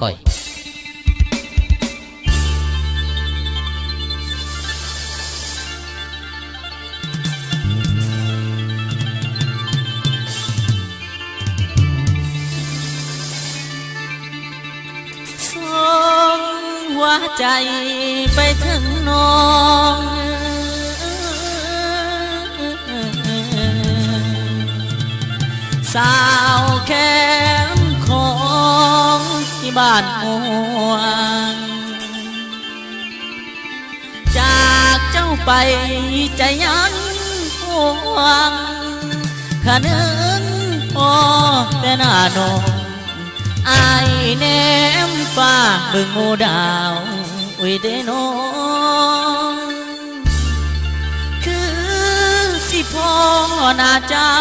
ก่อยหัวใจไปถึงน้องสาวแคมของที่บ้านม่วงจากเจ้าไปใจยังห่วงขะนึงพอแต่หน้าน้องอายแนมฟ้าเบิ่งหมู่ดาวอุ้ยเด้น้องคือสิพ่อหน้าเจ้า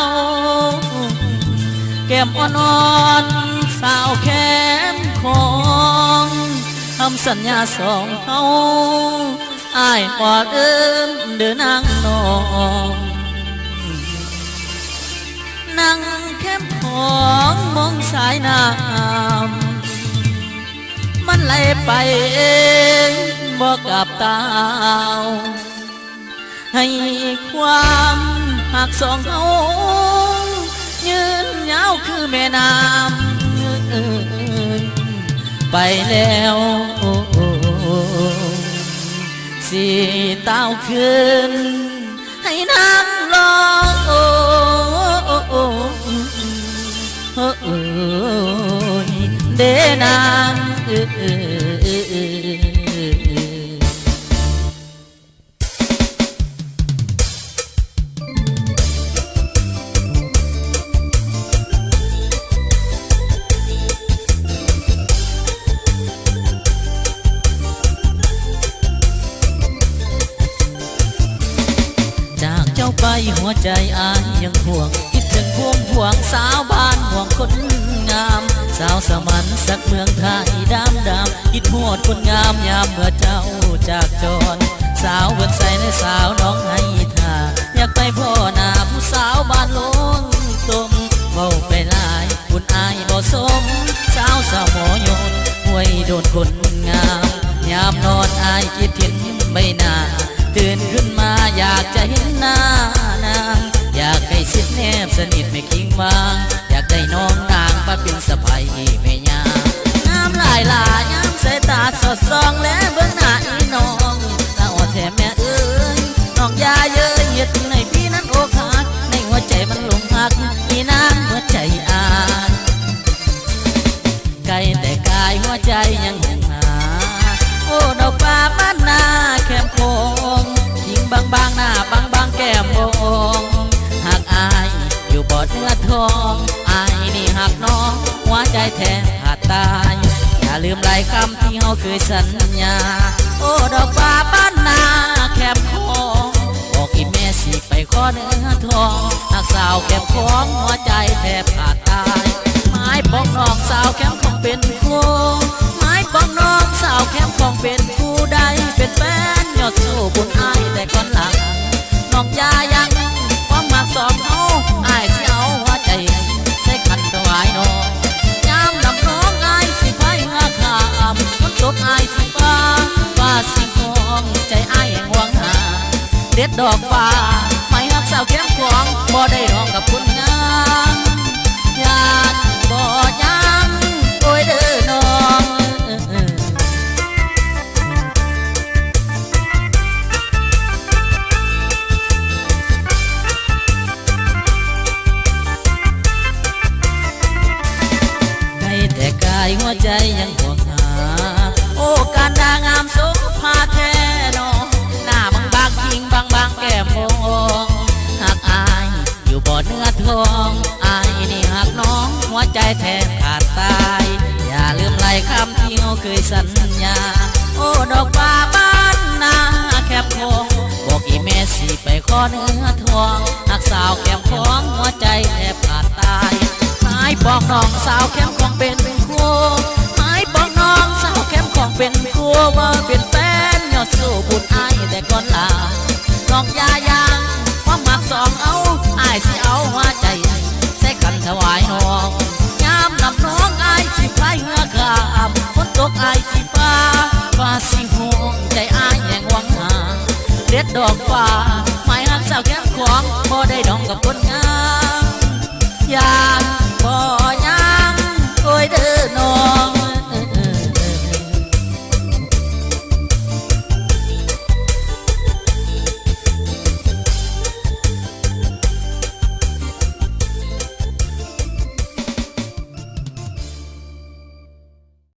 แก้มอ่อนๆสาวแคมของคำสัญญาสองเฮาอายปอดเดินนางน้องนั่งแคมของมองสายน้ำมันไหลไปเองบอกกับตาวให้ความหักสองเฮายืนยาวคือแม่น้ำไปแล้วสิเต้าคืนให้น้ำรอเดนางจากเจ้าไปหัวใจอายยังห่วงคิดถึงพวงห่วงสาวบ้านห่วงคนงามสาวสมันสักเมืองไทยดำคิดโหดคนงามยามเมื่อเจ้าจากจรสาวบนใสในสาวน้องให้ท่าอยากไปพ่อหน้าผู้สาวบ้านลงตมเฝ้าไปลายคุณอายบ่สมสาวสาวหมอยนห่วยโดนคนงามยามนอนอายคิดเห็นใบหน้าตื่นขึ้นมาอยากจะเห็นหน้านางอยากให้สิทธิ์แนบสนิทไม่คิงวางอยากได้น้องนางมาเป็นสะใภ้แม่ยาน้ำลายหลายย้ำสายตาสดส่องและเบื้องหน้าอีน้องตาอ่อนแท้แม่เอ้ยน้องยาเย้ยเหตุในพี่นั้นอกหักในหัวใจมันหลงหักอีนางหัวใจอายไกลแต่กายหัวใจยังห่างหาโอ้ดอกฟ้าบ้านนาแคมโคงทิ้งบางหน้าบางแก้มบงหากอายอยู่บ่อเนื้อทองอายนี่หักน้องหัวใจแทบขาดตายอย่าลืมหลายคำที่เราเคยสัญญาโอ้ดอกฟ้าบ้านนาแคมโคงบอกอีแม่สิไปขอเนื้อทองหักสาวแคมของหัวใจแทบขาดตายไม้ปองน้องสาวแคมของเป็นคู่ไม้ปองน้องสาวแคมของเป็นผู้ใดเป็นแฟนยอดสู้บุญอายแต่ก่อนหลังน้องยายังความมักสองเอาอายสิเอาหัวใจใส่ขันถวายน้องยามนำน้องอายสิไฟเงาขามคนตกอายสิฟ้าสิหองใจอายห่วงหาเด็ดดอกฟ้าไม่หักสาวแคมของบ่ได้ร้องกับคุณงามอยากบ่ยังโอ้ยเด้อน้องแต่กายหัวใจยังห่วงหาโอ้การดางามโสภาแท้น้องหน้าบางพิงบางแก้มมองหากอายอยู่บ่อเนื้อทองอายนี่หักน้องหัวใจแทบขาดตายอย่าลืมหลายคำที่เราเคยสัญญาโอ้ดอกฟ้าบ้านนาแคบคงบอกอีแม่สิไปขอเนื้อทองหักสาวแก้มของหัวใจแทบขาดตายไม้ปองน้องสาวแคมของเป็นคู่ไม้ปองน้องสาวแคมของเป็นคู่ว่าเป็นแฟนยอดสู้บุญอายแต่ก่อนลาน้องยายังความมักสองเอาอายสิเอาหัวใจใส่ขันถวายน้องยามนำน้องอายสิพายเงือกามค ตกอายสิฟ้าฟ้าสิห่วงใจอายแห่งหวังหาเด็ดดอกฟ้าไม้หักสาวแก้มของบ่ได้ดองกับคนงา